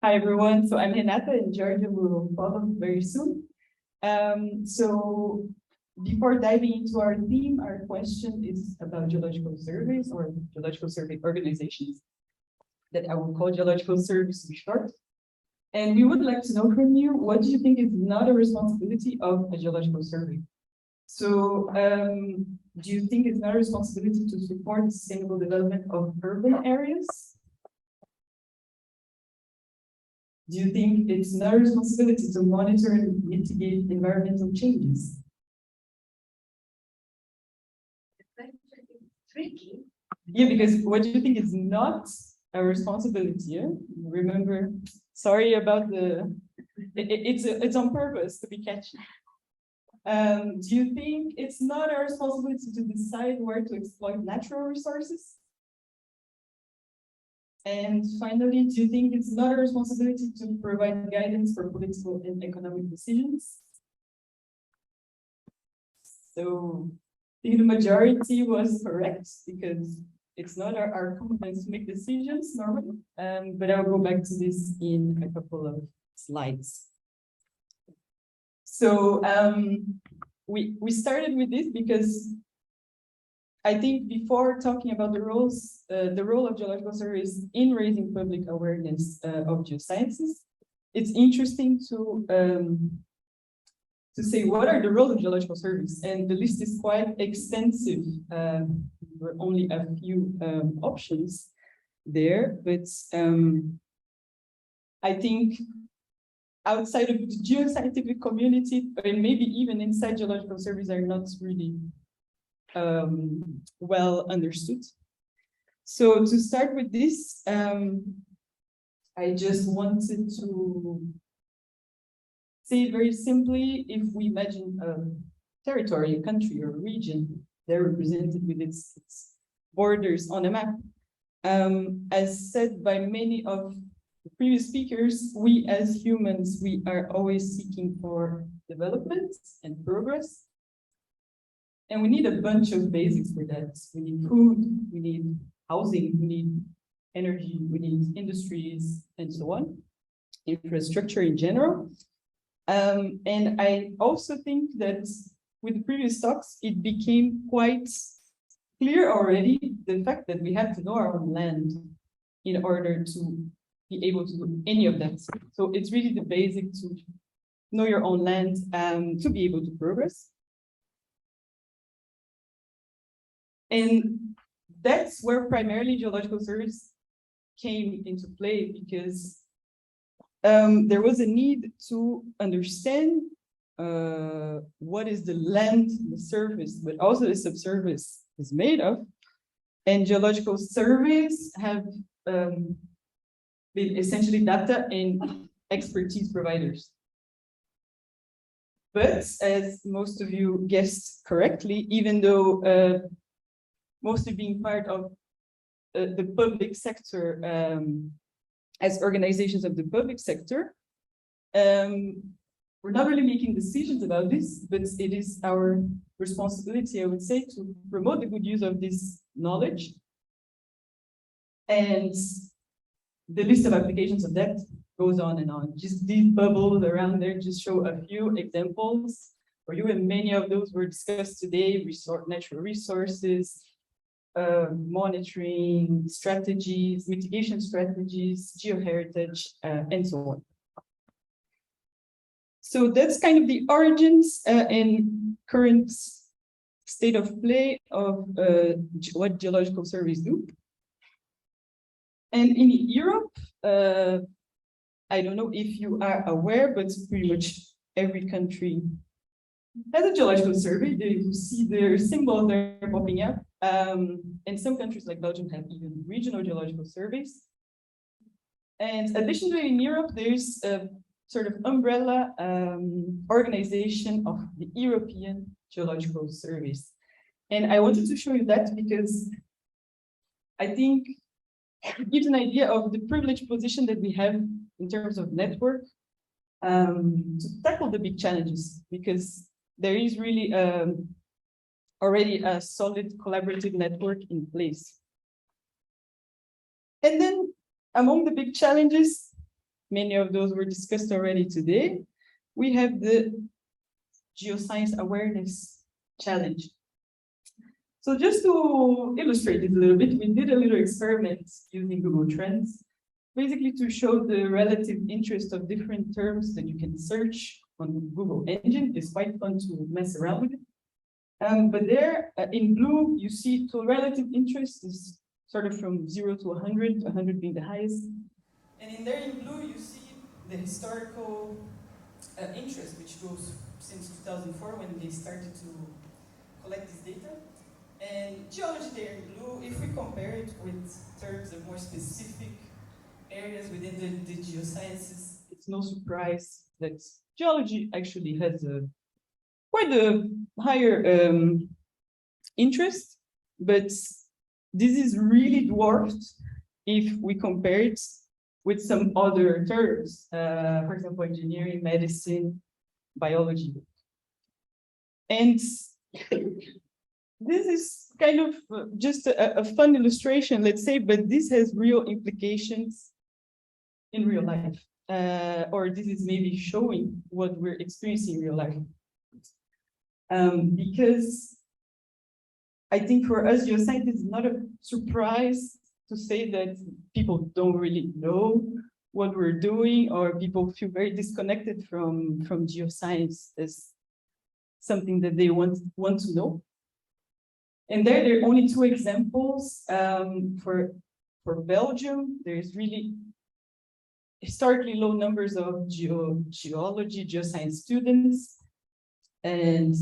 Hi everyone, so I'm Renata and Giorgia will follow very soon. So before diving into our theme, our question is about geological surveys or geological survey organizations that I will call geological surveys in short. And we would like to know from you, what do you think is not a responsibility of a geological survey? So do you think it's not a responsibility to support sustainable development of urban areas? Do you think it's not a responsibility to monitor and mitigate environmental changes? Tricky. Yeah, because what do you think is not a responsibility? Yeah? Remember, sorry about it's on purpose to be catchy. Do you think it's not our responsibility to decide where to exploit natural resources? And finally, do you think it's not a responsibility to provide guidance for political and economic decisions? So I think the majority was correct because it's not our competence to make decisions normally. But I'll go back to this in a couple of slides. So we started with this because I think before talking about the role of geological surveys in raising public awareness of geosciences, it's interesting to say what are the roles of geological surveys, and the list is quite extensive. There were only a few options there, but I think outside of the geoscientific community, and maybe even inside geological surveys, are not really well understood. So to start with this, I just wanted to say very simply, if we imagine a territory, a country or a region, they're represented with its borders on a map. As said by many of the previous speakers, we as humans, we are always seeking for development and progress. And we need a bunch of basics for that. We need food, we need housing, we need energy, we need industries, and so on, infrastructure in general. And I also think that with the previous talks, it became quite clear already the fact that we have to know our own land in order to be able to do any of that. So it's really the basic to know your own land to be able to progress. And that's where primarily geological surveys came into play, because there was a need to understand what is the land, the surface, but also the subsurface is made of. And geological surveys have been essentially data and expertise providers. But as most of you guessed correctly, even though mostly being part of the public sector, as organizations of the public sector, we're not really making decisions about this, but it is our responsibility, I would say, to promote the good use of this knowledge. And the list of applications of that goes on and on. Just these bubbles around there just show a few examples for you, and many of those were discussed today: natural resources, monitoring strategies, mitigation strategies, geoheritage, and so on. So that's kind of the origins and current state of play of what geological surveys do. And in Europe, I don't know if you are aware, but pretty much every country has a geological survey. You see their symbols there popping up. And some countries like Belgium have even regional geological surveys. And additionally, in Europe, there's a sort of umbrella organization of the European Geological Surveys. And I wanted to show you that because I think it gives an idea of the privileged position that we have in terms of network to tackle the big challenges, because there is really already a solid collaborative network in place. And then among the big challenges, many of those were discussed already today, we have the Geoscience Awareness Challenge. So just to illustrate it a little bit, we did a little experiment using Google Trends, basically to show the relative interest of different terms that you can search on Google Engine. It's quite fun to mess around with it. But there, in blue, you see the relative interest is sort of from 0 to 100, 100 being the highest. And in there, in blue, you see the historical interest, which goes since 2004 when they started to collect this data. And geology there in blue, if we compare it with terms of more specific areas within the geosciences, it's no surprise that geology actually has quite a higher interest, but this is really dwarfed if we compare it with some other terms, for example, engineering, medicine, biology. And this is kind of just a fun illustration, let's say, but this has real implications in real life, or this is maybe showing what we're experiencing in real life. Because I think for us, geoscience is not a surprise to say that people don't really know what we're doing, or people feel very disconnected from geoscience as something that they want to know. And there are only two examples. For Belgium, there's really historically low numbers of geology, geoscience students. And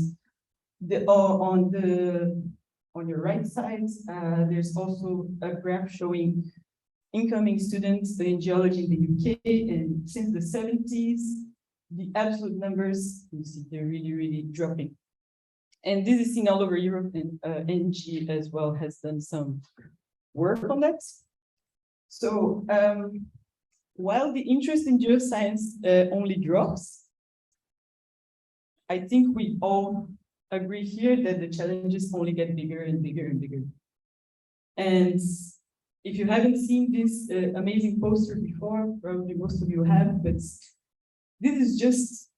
on your right side, there's also a graph showing incoming students in geology in the UK. And since the 70s, the absolute numbers, you see, they're really, really dropping. And this is seen all over Europe, and ENGIE as well has done some work on that. So while the interest in geoscience only drops, I think we all agree here that the challenges only get bigger and bigger and bigger. And if you haven't seen this amazing poster before, probably most of you have, but this is just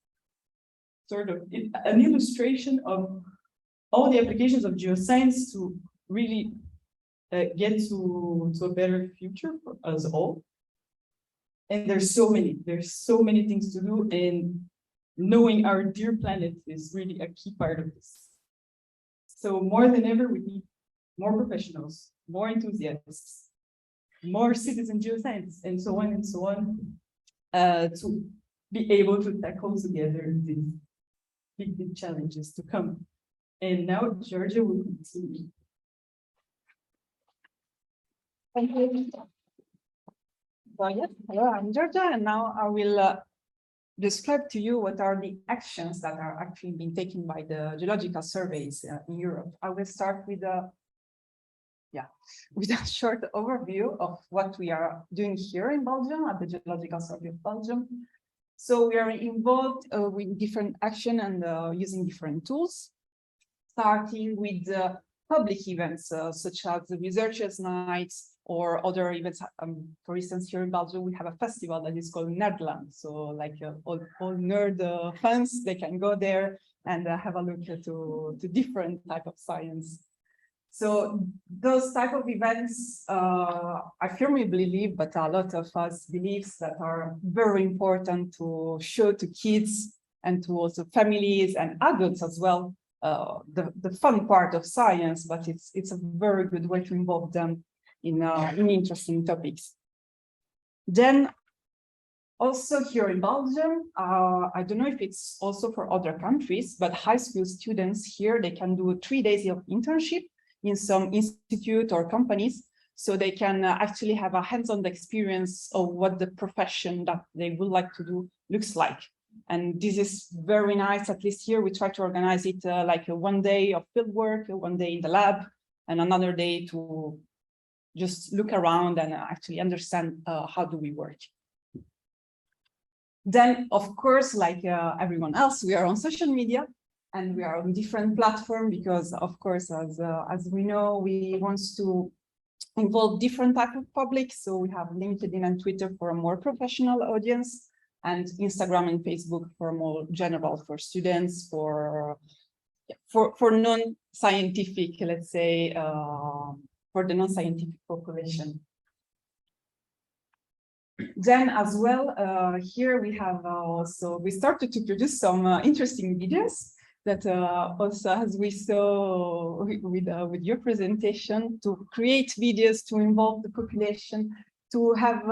sort of an illustration of all the applications of geoscience to really get to a better future for us all. And there's so many things to do, and knowing our dear planet is really a key part of this. So more than ever, we need more professionals, more enthusiasts, more citizen geoscience, and so on, to be able to tackle together these big challenges to come. And now Giorgia will continue. Thank you. So yes, hello, I'm Giorgia, and now I will describe to you what are the actions that are actually being taken by the geological surveys in Europe. I will start with a short overview of what we are doing here in Belgium at the Geological Survey of Belgium. So we are involved with different action and using different tools, starting with public events such as the Researchers' Nights or other events. For instance, here in Belgium, we have a festival that is called Nerdland. So like all nerd fans, they can go there and have a look to different type of science. So those type of events, I firmly believe, but a lot of us believes that are very important to show to kids and to also families and adults as well, the fun part of science, but it's a very good way to involve them in interesting topics. Then also here in Belgium, I don't know if it's also for other countries, but high school students here, they can do 3 days of internship in some institute or companies, so they can actually have a hands-on experience of what the profession that they would like to do looks like. And this is very nice. At least here we try to organize it like 1 day of field work, 1 day in the lab, and another day to just look around and actually understand how do we work. Then, of course, like everyone else, we are on social media and we are on different platforms because, of course, as we know, we want to involve different type of public. So we have LinkedIn and Twitter for a more professional audience, and Instagram and Facebook for more general, for students, for non-scientific, let's say, for the non-scientific population. Then as well, here we have also, we started to produce some interesting videos that also, as we saw with your presentation, to create videos to involve the population, to have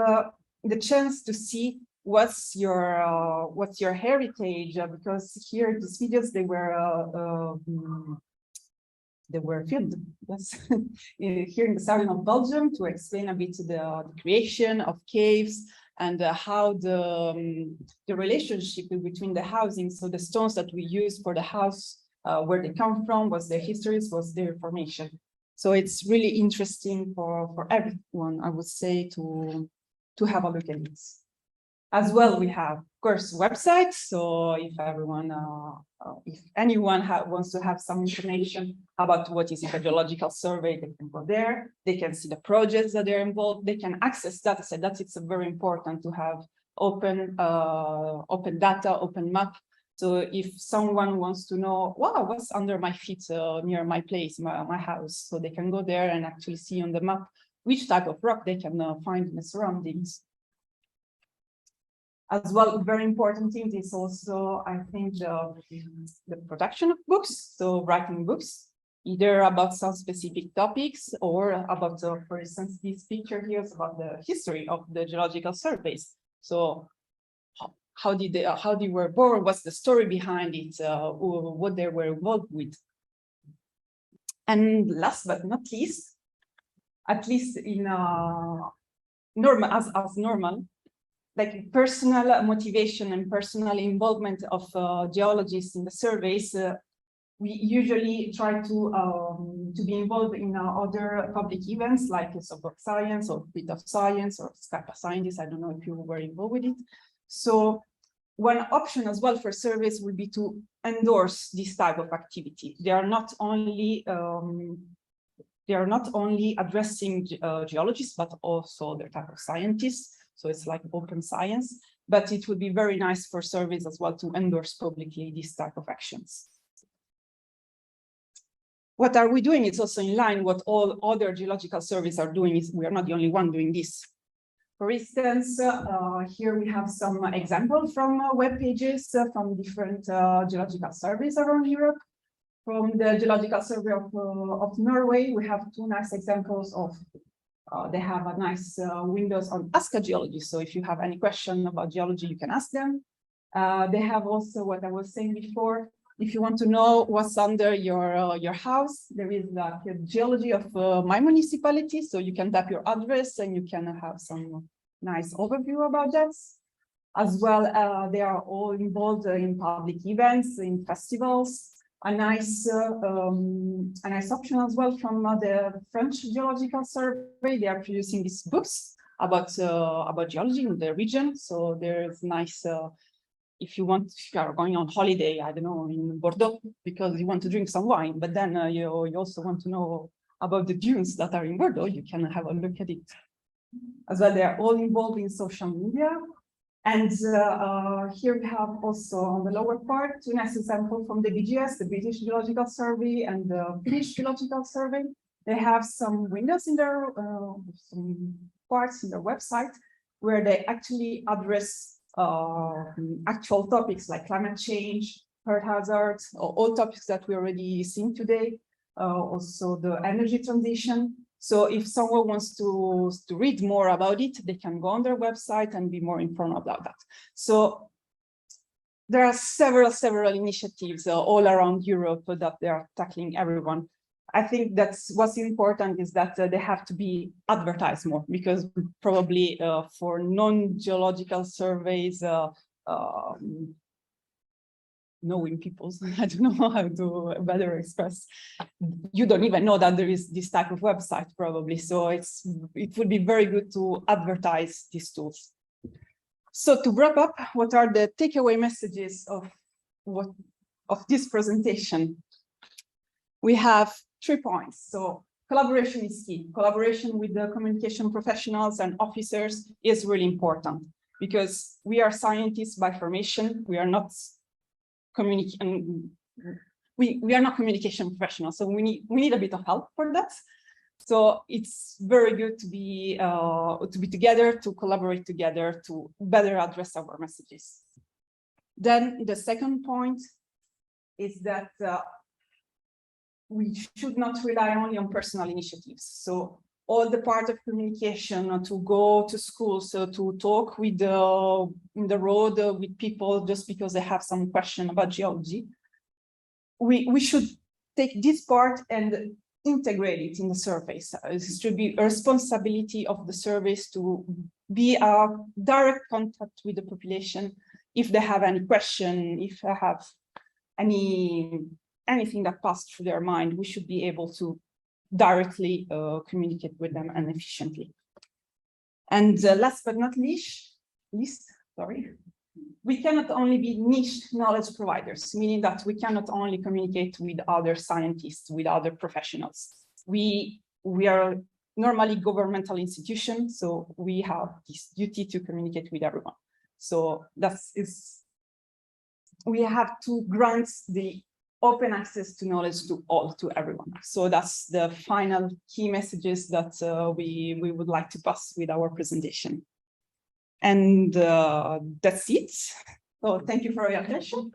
the chance to see what's your heritage, because here these videos, they were filmed, yes, here in the south of Belgium, to explain a bit the creation of caves and how the relationship between the housing, so the stones that we use for the house, where they come from, what's their histories, what's their formation. So it's really interesting for everyone, I would say, to have a look at this. As well, we have, of course, websites. So if everyone, if anyone wants to have some information about what is a geological survey, they can go there. They can see the projects that they're involved. They can access data set. It's very important to have open data, open map. So if someone wants to know, wow, what's under my feet near my place, my house, so they can go there and actually see on the map which type of rock they can find in the surroundings. As well, very important thing is also, I think, the production of books. So writing books, either about some specific topics or about, for instance, this picture here is about the history of the geological surveys. So how they were born, what's the story behind it, what they were involved with. And last but not least, at least in normal, as normal, like personal motivation and personal involvement of geologists in the surveys, we usually try to be involved in other public events like Software Science or Bit of Science or Skype Scientist. I don't know if you were involved with it. So one option as well for surveys would be to endorse this type of activity. They are not only addressing geologists, but also other type of scientists. So it's like open science, but it would be very nice for surveys as well to endorse publicly these type of actions. What are we doing? It's also in line what all other geological surveys are doing. We are not the only one doing this. For instance, here we have some examples from web pages from different geological surveys around Europe. From the Geological Survey of Norway, we have two nice examples of they have a nice windows on Ask a Geologist. So if you have any question about geology, you can ask them. They have also what I was saying before. If you want to know what's under your house, there is like a geology of my municipality. So you can tap your address and you can have some nice overview about that. As well, they are all involved in public events, in festivals. A nice option as well from the French Geological Survey. They are producing these books about geology in the region. So there's nice, if you are going on holiday, I don't know, in Bordeaux, because you want to drink some wine, but then you also want to know about the dunes that are in Bordeaux, you can have a look at it. As well, they are all involved in social media. And here we have also on the lower part, two nice examples from the BGS, the British Geological Survey and the Finnish Geological Survey. They have some windows in their, some parts in their website where they actually address actual topics like climate change, earth hazards, or all topics that we already seen today. Also the energy transition. So if someone wants to read more about it, they can go on their website and be more informed about that. So there are several initiatives all around Europe that they are tackling everyone. I think that's what's important is that they have to be advertised more, because probably for non-geological surveys, knowing people, I don't know how to better express. You don't even know that there is this type of website probably. So it would be very good to advertise these tools. So to wrap up, what are the takeaway messages of this presentation? We have 3 points. So collaboration is key. Collaboration with the communication professionals and officers is really important because we are scientists by formation. We are not we are not communication professionals, so we need a bit of help for that. So it's very good to be together, to collaborate together, to better address our messages. Then the second point is that we should not rely only on personal initiatives. So all the part of communication, to go to school, so to talk with in the road with people just because they have some question about geology. We should take this part and integrate it in the surveys. It should be a responsibility of the surveys to be a direct contact with the population. If they have any question, if they have anything that passed through their mind, we should be able to directly communicate with them and efficiently. And last but not least, we cannot only be niche knowledge providers, meaning that we cannot only communicate with other scientists, with other professionals. We are normally governmental institutions, so we have this duty to communicate with everyone. So we have to grant the open access to knowledge to everyone. So that's the final key messages that we would like to pass with our presentation. And that's it. So thank you for your attention.